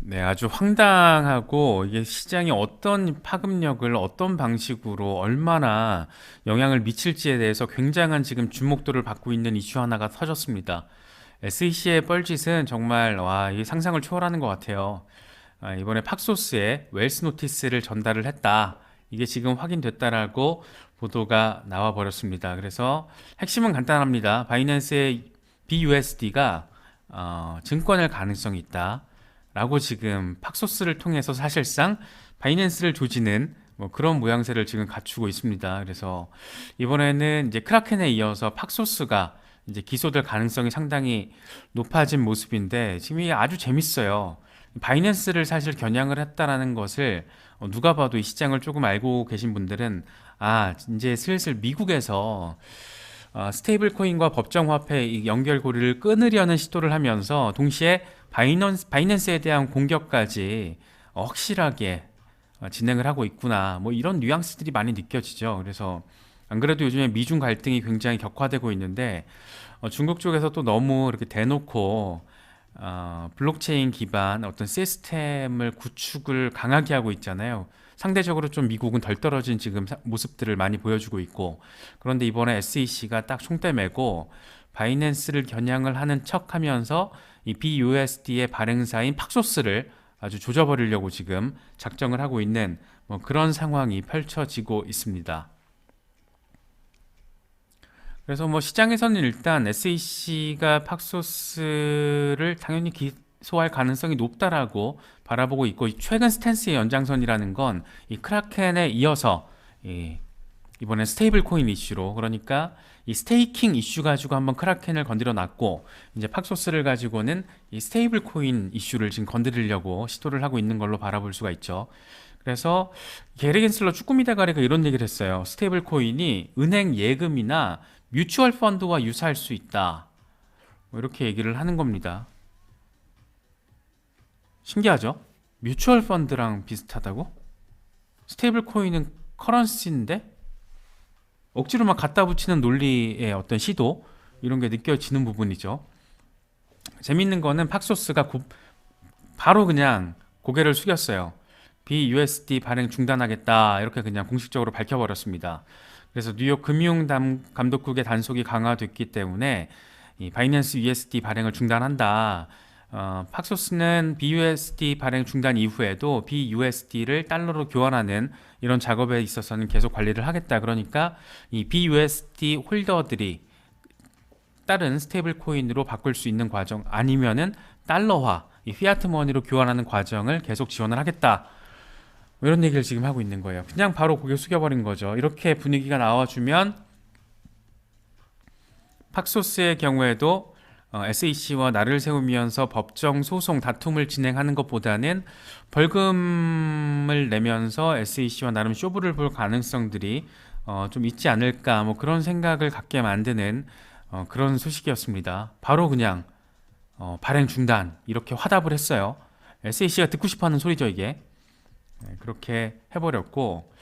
네, 아주 황당하고 이게 시장에 어떤 파급력을 어떤 방식으로 얼마나 영향을 미칠지에 대해서 굉장한 지금 주목도를 받고 있는 이슈 하나가 터졌습니다. SEC의 뻘짓은 정말 와, 이 상상을 초월하는 것 같아요. 이번에 팍소스에 웰스 노티스를 전달을 했다. 이게 지금 확인됐다라고 보도가 나와 버렸습니다. 그래서 핵심은 간단합니다. 바이낸스의 BUSD가 증권일 가능성이 있다. 라고 지금 팍소스를 통해서 사실상 바이낸스를 조지는 뭐 그런 모양새를 지금 갖추고 있습니다. 그래서 이번에는 이제 크라켄에 이어서 팍소스가 이제 기소될 가능성이 상당히 높아진 모습인데 지금 이게 아주 재밌어요. 바이낸스를 사실 겨냥을 했다라는 것을 누가 봐도 이 시장을 조금 알고 계신 분들은 이제 슬슬 미국에서 스테이블 코인과 법정 화폐 연결고리를 끊으려는 시도를 하면서 동시에 바이낸스에 대한 공격까지 확실하게 진행을 하고 있구나. 뭐 이런 뉘앙스들이 많이 느껴지죠. 그래서 안 그래도 요즘에 미중 갈등이 굉장히 격화되고 있는데 중국 쪽에서 또 너무 이렇게 대놓고 블록체인 기반 어떤 시스템을 구축을 강하게 하고 있잖아요. 상대적으로 좀 미국은 덜 떨어진 지금 모습들을 많이 보여주고 있고, 그런데 이번에 SEC가 딱 총대 메고 바이낸스를 겨냥을 하는 척 하면서 이 BUSD의 발행사인 팍소스를 아주 조져버리려고 지금 작정을 하고 있는 뭐 그런 상황이 펼쳐지고 있습니다. 그래서 뭐 시장에서는 일단 SEC가 팍소스를 당연히 기소할 가능성이 높다라고 바라보고 있고, 최근 스탠스의 연장선이라는 건 이 크라켄에 이어서 이번에 스테이블 코인 이슈로, 그러니까 이 스테이킹 이슈 가지고 한번 크라켄을 건드려 놨고, 이제 팍소스를 가지고는 이 스테이블 코인 이슈를 지금 건드리려고 시도를 하고 있는 걸로 바라볼 수가 있죠. 그래서 게리 겐슬러 쭈꾸미 대가리가 이런 얘기를 했어요. 스테이블 코인이 은행 예금이나 뮤추얼 펀드와 유사할 수 있다. 뭐 이렇게 얘기를 하는 겁니다. 신기하죠? 뮤추얼 펀드랑 비슷하다고? 스테이블 코인은 커런시인데 억지로 막 갖다 붙이는 논리의 어떤 시도, 이런 게 느껴지는 부분이죠. 재밌는 거는 팍소스가 바로 그냥 고개를 숙였어요. BUSD 발행 중단하겠다, 이렇게 그냥 공식적으로 밝혀버렸습니다. 그래서 뉴욕 금융감독국의 단속이 강화됐기 때문에 이 바이낸스 USD 발행을 중단한다. 팍소스는 BUSD 발행 중단 이후에도 BUSD를 달러로 교환하는 이런 작업에 있어서는 계속 관리를 하겠다. 그러니까 이 BUSD 홀더들이 다른 스테이블 코인으로 바꿀 수 있는 과정, 아니면은 달러화, 이 피아트 머니로 교환하는 과정을 계속 지원을 하겠다. 뭐 이런 얘기를 지금 하고 있는 거예요. 그냥 바로 고개 숙여버린 거죠. 이렇게 분위기가 나와주면 팍소스의 경우에도 SEC와 날을 세우면서 법정 소송 다툼을 진행하는 것보다는 벌금을 내면서 SEC와 나름 쇼부를 볼 가능성들이 좀 있지 않을까, 뭐 그런 생각을 갖게 만드는 그런 소식이었습니다. 바로 그냥 발행 중단 이렇게 화답을 했어요. SEC가 듣고 싶어하는 소리죠, 이게. 네, 그렇게 해버렸고,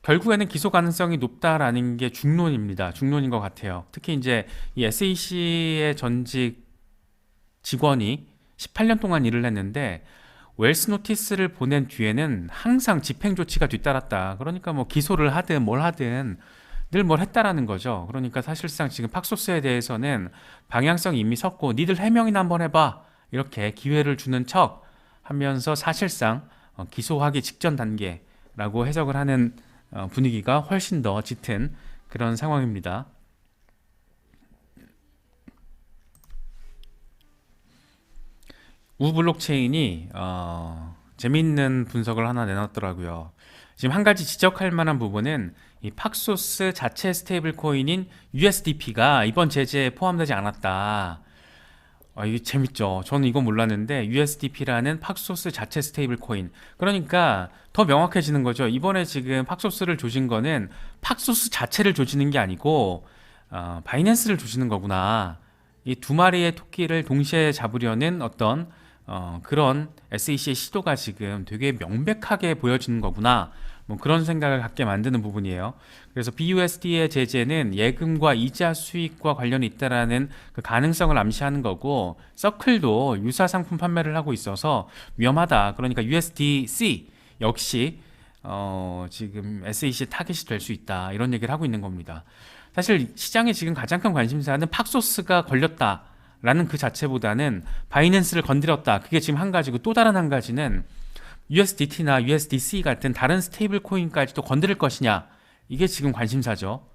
결국에는 기소 가능성이 높다라는 게 중론입니다. 중론인 것 같아요. 특히 이제 이 SEC의 전직 직원이 18년 동안 일을 했는데 웰스 노티스를 보낸 뒤에는 항상 집행 조치가 뒤따랐다. 그러니까 뭐 기소를 하든 뭘 하든 늘 뭘 했다라는 거죠. 그러니까 사실상 지금 팍소스에 대해서는 방향성이 이미 섰고, 니들 해명이나 한번 해봐, 이렇게 기회를 주는 척 하면서 사실상 기소하기 직전 단계라고 해석을 하는 분위기가 훨씬 더 짙은 그런 상황입니다. 우 블록체인이 재미있는 분석을 하나 내놨더라고요. 지금 한 가지 지적할 만한 부분은 이 팍소스 자체 스테이블 코인인 USDP가 이번 제재에 포함되지 않았다. 이게 재밌죠. 저는 이거 몰랐는데 USDP라는 팍소스 자체 스테이블 코인. 그러니까 더 명확해지는 거죠. 이번에 지금 팍소스를 조진 거는 팍소스 자체를 조지는 게 아니고 바이낸스를 조지는 거구나. 이 두 마리의 토끼를 동시에 잡으려는 어떤 그런 SEC의 시도가 지금 되게 명백하게 보여지는 거구나. 뭐 그런 생각을 갖게 만드는 부분이에요. 그래서 BUSD의 제재는 예금과 이자 수익과 관련이 있다라는 그 가능성을 암시하는 거고, 서클도 유사 상품 판매를 하고 있어서 위험하다. 그러니까 USDC 역시 지금 SEC 타깃이 될 수 있다, 이런 얘기를 하고 있는 겁니다. 사실 시장에 지금 가장 큰 관심사는 팍소스가 걸렸다라는 그 자체보다는 바이낸스를 건드렸다, 그게 지금 한 가지고, 또 다른 한 가지는 USDT나 USDC 같은 다른 스테이블 코인까지도 건드릴 것이냐, 이게 지금 관심사죠.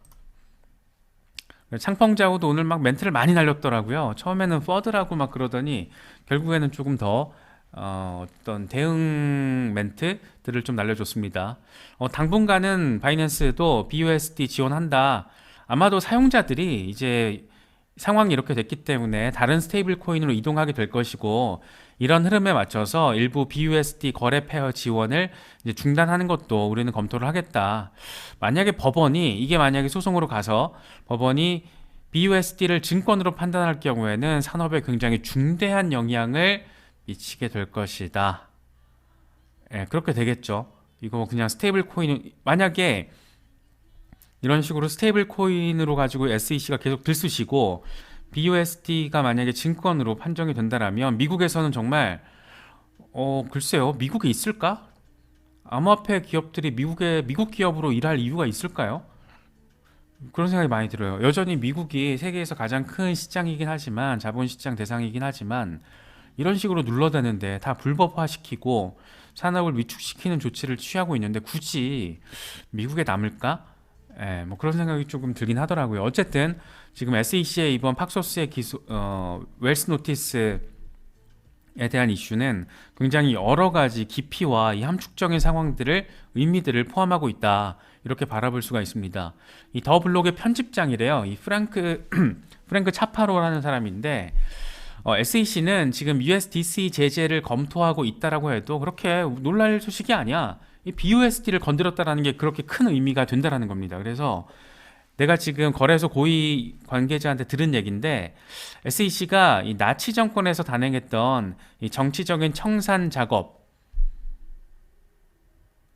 창펑자오도 오늘 막 멘트를 많이 날렸더라고요. 처음에는 퍼드라고 막 그러더니 결국에는 조금 더 어떤 대응 멘트들을 좀 날려줬습니다. 당분간은 바이낸스도 BUSD 지원한다. 아마도 사용자들이 이제 상황이 이렇게 됐기 때문에 다른 스테이블 코인으로 이동하게 될 것이고, 이런 흐름에 맞춰서 일부 BUSD 거래 페어 지원을 이제 중단하는 것도 우리는 검토를 하겠다. 만약에 이게 만약에 소송으로 가서 법원이 BUSD를 증권으로 판단할 경우에는 산업에 굉장히 중대한 영향을 미치게 될 것이다. 예, 그렇게 되겠죠. 이거 뭐 그냥 스테이블 코인, 만약에 이런 식으로 스테이블 코인으로 가지고 SEC가 계속 들쑤시고 BUSD가 만약에 증권으로 판정이 된다라면 미국에서는 정말 글쎄요, 미국에 있을까? 암호화폐 기업들이 미국 기업으로 일할 이유가 있을까요? 그런 생각이 많이 들어요. 여전히 미국이 세계에서 가장 큰 시장이긴 하지만, 자본시장 대상이긴 하지만, 이런 식으로 눌러대는데 다 불법화시키고 산업을 위축시키는 조치를 취하고 있는데 굳이 미국에 남을까? 예, 뭐 그런 생각이 조금 들긴 하더라고요. 어쨌든 지금 SEC의 이번 팍소스의 웰스 노티스에 대한 이슈는 굉장히 여러 가지 깊이와 이 함축적인 상황들을, 의미들을 포함하고 있다, 이렇게 바라볼 수가 있습니다. 이 더 블록의 편집장이래요. 이 프랭크 차파로라는 사람인데, SEC는 지금 USDC 제재를 검토하고 있다라고 해도 그렇게 놀랄 소식이 아니야. 이 BUSD를 건드렸다라는 게 그렇게 큰 의미가 된다라는 겁니다. 그래서 내가 지금 거래소 고위 관계자한테 들은 얘기인데, SEC가 이 나치 정권에서 단행했던 이 정치적인 청산 작업,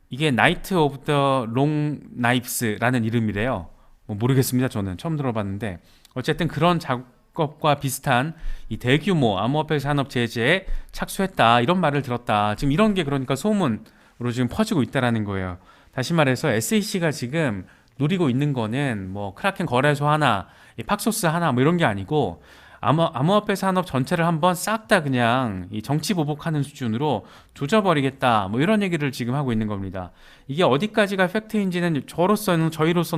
이게 나이트 오브 더 롱 나이프스라는 이름이래요. 뭐 모르겠습니다. 저는 처음 들어봤는데, 어쨌든 그런 작업과 비슷한 이 대규모 암호화폐 산업 제재에 착수했다, 이런 말을 들었다. 지금 이런 게 그러니까 소문으로 지금 퍼지고 있다라는 거예요. 다시 말해서 SEC가 지금 노리고 있는 거는 뭐 크라켄 거래소 하나, 이 팍소스 하나, 뭐 이런 게 아니고, 암호화폐 산업 전체를 한번 싹 다 그냥 이 정치 보복하는 수준으로 조져버리겠다, 뭐 이런 얘기를 지금 하고 있는 겁니다. 이게 어디까지가 팩트인지는 저희로서는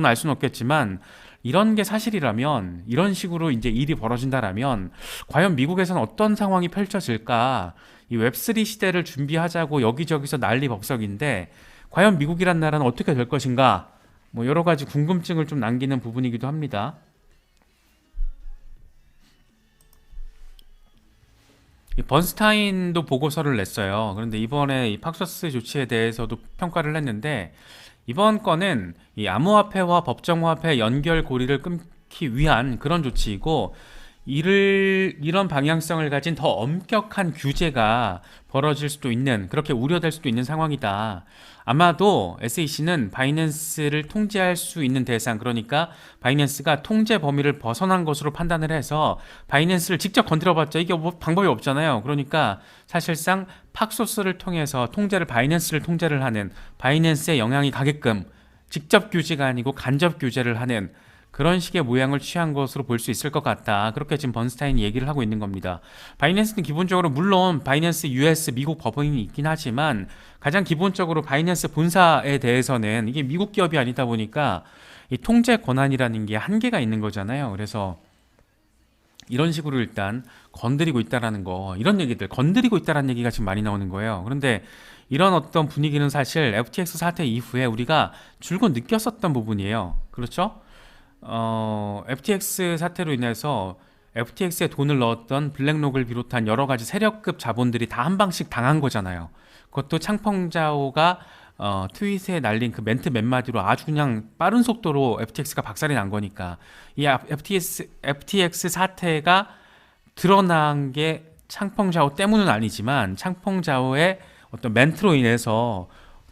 알 수는 없겠지만, 이런 게 사실이라면, 이런 식으로 이제 일이 벌어진다라면 과연 미국에서는 어떤 상황이 펼쳐질까? 이 웹3 시대를 준비하자고 여기저기서 난리법석인데 과연 미국이란 나라는 어떻게 될 것인가? 뭐 여러 가지 궁금증을 좀 남기는 부분이기도 합니다. 이 번스타인도 보고서를 냈어요. 그런데 이번에 이 팍소스 조치에 대해서도 평가를 했는데, 이번 건은 이 암호화폐와 법정화폐 연결 고리를 끊기 위한 그런 조치이고, 이런 방향성을 가진 더 엄격한 규제가 벌어질 수도 있는, 그렇게 우려될 수도 있는 상황이다. 아마도 SEC는 바이낸스를 통제할 수 있는 대상, 그러니까 바이낸스가 통제 범위를 벗어난 것으로 판단을 해서, 바이낸스를 직접 건드려봤자 이게 뭐 방법이 없잖아요. 그러니까 사실상 팍소스를 통해서 바이낸스를 통제를 하는, 바이낸스에 영향이 가게끔 직접 규제가 아니고 간접 규제를 하는 그런 식의 모양을 취한 것으로 볼 수 있을 것 같다. 그렇게 지금 번스타인이 얘기를 하고 있는 겁니다. 바이낸스는 기본적으로, 물론 바이낸스 US 미국 법인이 있긴 하지만, 가장 기본적으로 바이낸스 본사에 대해서는 이게 미국 기업이 아니다 보니까 이 통제 권한이라는 게 한계가 있는 거잖아요. 그래서 이런 식으로 일단 건드리고 있다라는 거, 이런 얘기들, 건드리고 있다라는 얘기가 지금 많이 나오는 거예요. 그런데 이런 어떤 분위기는 사실 FTX 사태 이후에 우리가 줄곧 느꼈었던 부분이에요. 그렇죠? FTX 사태로 인해서 FTX에 돈을 넣었던 블랙록을 비롯한 여러 가지 세력급 자본들이 다 한 방씩 당한 거잖아요. 그것도 창펑자오가 트윗에 날린 그 멘트 몇 마디로 아주 그냥 빠른 속도로 FTX가 박살이 난 거니까, 이 FTX 사태가 드러난 게 창펑자오 때문은 아니지만 창펑자오의 어떤 멘트로 인해서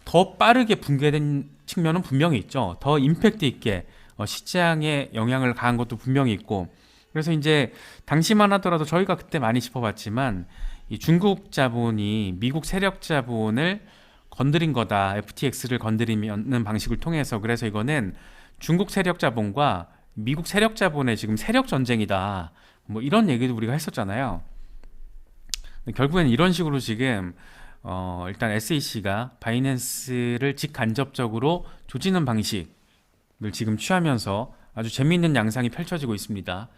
더 빠르게 붕괴된 측면은 분명히 있죠. 더 임팩트 있게 시장에 영향을 가한 것도 분명히 있고, 그래서 이제 당시만 하더라도 저희가 그때 많이 짚어봤지만 이 중국 자본이 미국 세력 자본을 건드린 거다. FTX를 건드리는 방식을 통해서. 그래서 이거는 중국 세력 자본과 미국 세력 자본의 지금 세력 전쟁이다. 뭐 이런 얘기도 우리가 했었잖아요. 결국엔 이런 식으로 지금 일단 SEC가 바이낸스를 직간접적으로 조지는 방식을 지금 취하면서 아주 재미있는 양상이 펼쳐지고 있습니다.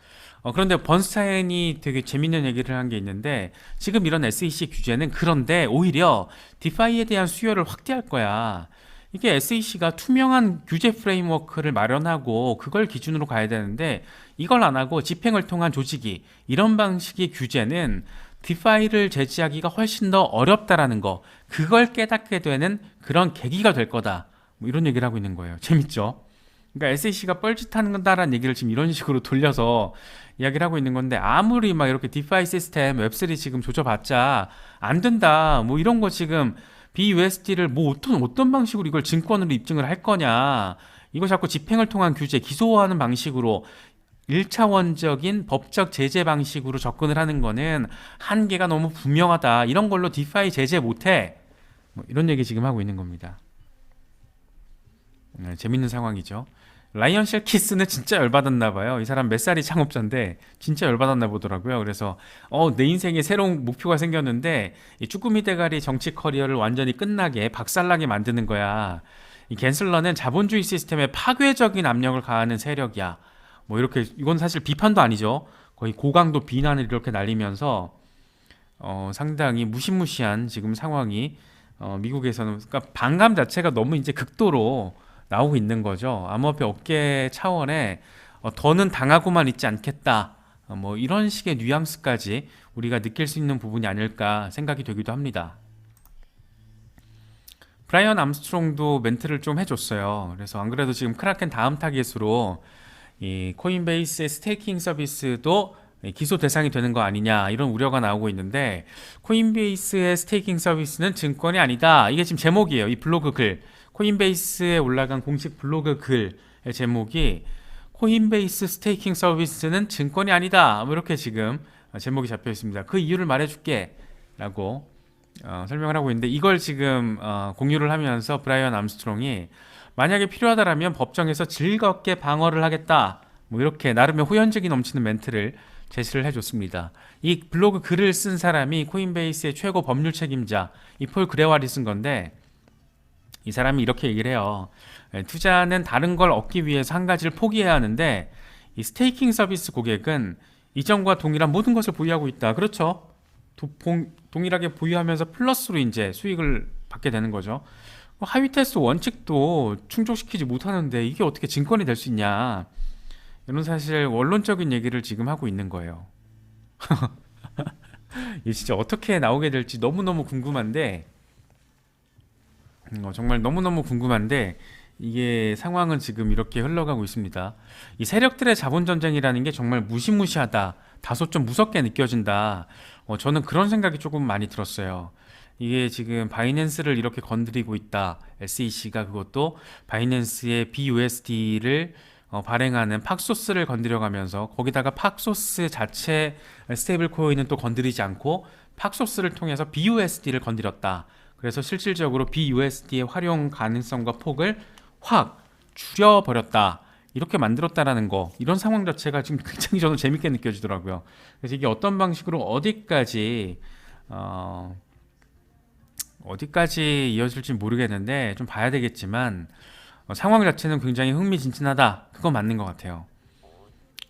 그런데 번스타인이 되게 재밌는 얘기를 한 게 있는데, 지금 이런 SEC 규제는 그런데 오히려 디파이에 대한 수요를 확대할 거야. 이게 SEC가 투명한 규제 프레임워크를 마련하고 그걸 기준으로 가야 되는데, 이걸 안 하고 집행을 통한 조직이, 이런 방식의 규제는 디파이를 제지하기가 훨씬 더 어렵다라는 거, 그걸 깨닫게 되는 그런 계기가 될 거다. 뭐 이런 얘기를 하고 있는 거예요. 재밌죠? 그러니까 SEC가 뻘짓하는 건다라는 얘기를 지금 이런 식으로 돌려서 이야기를 하고 있는 건데, 아무리 막 이렇게 디파이 시스템 웹3 지금 조져봤자 안 된다. 뭐 이런 거 지금 BUSD를 뭐 어떤 방식으로 이걸 증권으로 입증을 할 거냐. 이거 자꾸 집행을 통한 규제, 기소화하는 방식으로 1차원적인 법적 제재 방식으로 접근을 하는 거는 한계가 너무 분명하다. 이런 걸로 디파이 제재 못해. 뭐 이런 얘기 지금 하고 있는 겁니다. 재밌는 상황이죠. 라이언 쉘키스는 진짜 열받았나 봐요. 이 사람 몇 살이 창업자인데 진짜 열받았나 보더라고요. 그래서 내 인생에 새로운 목표가 생겼는데 이 쭈꾸미 대가리 정치 커리어를 완전히 끝나게 박살나게 만드는 거야. 이 갠슬러는 자본주의 시스템에 파괴적인 압력을 가하는 세력이야. 뭐 이렇게, 이건 사실 비판도 아니죠. 거의 고강도 비난을 이렇게 날리면서 상당히 무시무시한 지금 상황이 미국에서는, 그러니까 반감 자체가 너무 이제 극도로 나오고 있는 거죠. 암호화폐 업계 차원에 더는 당하고만 있지 않겠다. 뭐 이런 식의 뉘앙스까지 우리가 느낄 수 있는 부분이 아닐까 생각이 되기도 합니다. 브라이언 암스트롱도 멘트를 좀 해줬어요. 그래서 안 그래도 지금 크라켄 다음 타깃으로 이 코인베이스의 스테이킹 서비스도 기소 대상이 되는 거 아니냐, 이런 우려가 나오고 있는데, 코인베이스의 스테이킹 서비스는 증권이 아니다. 이게 지금 제목이에요. 이 블로그 글, 코인베이스에 올라간 공식 블로그 글의 제목이 코인베이스 스테이킹 서비스는 증권이 아니다. 뭐 이렇게 지금 제목이 잡혀 있습니다. 그 이유를 말해줄게 라고 설명을 하고 있는데, 이걸 지금 공유를 하면서 브라이언 암스트롱이 만약에 필요하다라면 법정에서 즐겁게 방어를 하겠다. 뭐 이렇게 나름의 후연적이 넘치는 멘트를 제시를 해줬습니다. 이 블로그 글을 쓴 사람이 코인베이스의 최고 법률 책임자 이 폴 그레왈이 쓴 건데, 이 사람이 이렇게 얘기를 해요. 투자는 다른 걸 얻기 위해서 한 가지를 포기해야 하는데, 이 스테이킹 서비스 고객은 이전과 동일한 모든 것을 보유하고 있다. 그렇죠? 동일하게 보유하면서 플러스로 이제 수익을 받게 되는 거죠. 하위 테스트 원칙도 충족시키지 못하는데 이게 어떻게 증권이 될 수 있냐, 이런 사실 원론적인 얘기를 지금 하고 있는 거예요. 이게 진짜 어떻게 나오게 될지 너무너무 궁금한데, 정말 너무너무 궁금한데, 이게 상황은 지금 이렇게 흘러가고 있습니다. 이 세력들의 자본전쟁이라는 게 정말 무시무시하다, 다소 좀 무섭게 느껴진다. 저는 그런 생각이 조금 많이 들었어요. 이게 지금 바이낸스를 이렇게 건드리고 있다. SEC가 그것도 바이낸스의 BUSD를 발행하는 팍소스를 건드려가면서, 거기다가 팍소스 자체 스테이블 코인은 또 건드리지 않고 팍소스를 통해서 BUSD를 건드렸다. 그래서 실질적으로 BUSD의 활용 가능성과 폭을 확 줄여버렸다. 이렇게 만들었다라는 거, 이런 상황 자체가 지금 굉장히 저는 재밌게 느껴지더라고요. 그래서 이게 어떤 방식으로 어디까지 이어질지 모르겠는데 좀 봐야 되겠지만, 상황 자체는 굉장히 흥미진진하다. 그건 맞는 것 같아요.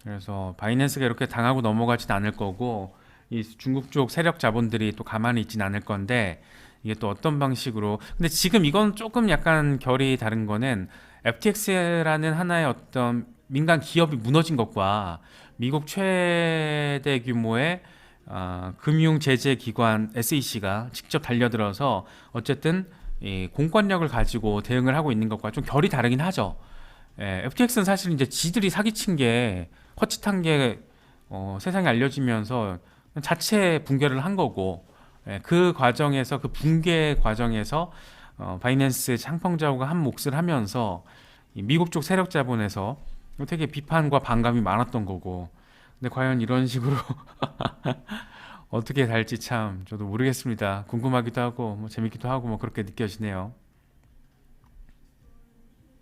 그래서 바이낸스가 이렇게 당하고 넘어가진 않을 거고, 이 중국 쪽 세력 자본들이 또 가만히 있진 않을 건데, 이게 또 어떤 방식으로, 근데 지금 이건 조금 약간 결이 다른 거는 FTX라는 하나의 어떤 민간 기업이 무너진 것과 미국 최대 규모의 금융제재기관 SEC가 직접 달려들어서 어쨌든 이 공권력을 가지고 대응을 하고 있는 것과 좀 결이 다르긴 하죠. FTX는 사실 이제 지들이 사기친 게, 허짓한 게 세상에 알려지면서 자체 붕괴를 한 거고, 그 과정에서, 그 붕괴 과정에서 바이낸스 창펑자오가 한 몫을 하면서 이 미국 쪽 세력 자본에서 되게 비판과 반감이 많았던 거고, 근데 과연 이런 식으로 어떻게 될지 참 저도 모르겠습니다. 궁금하기도 하고 뭐 재밌기도 하고 뭐 그렇게 느껴지네요.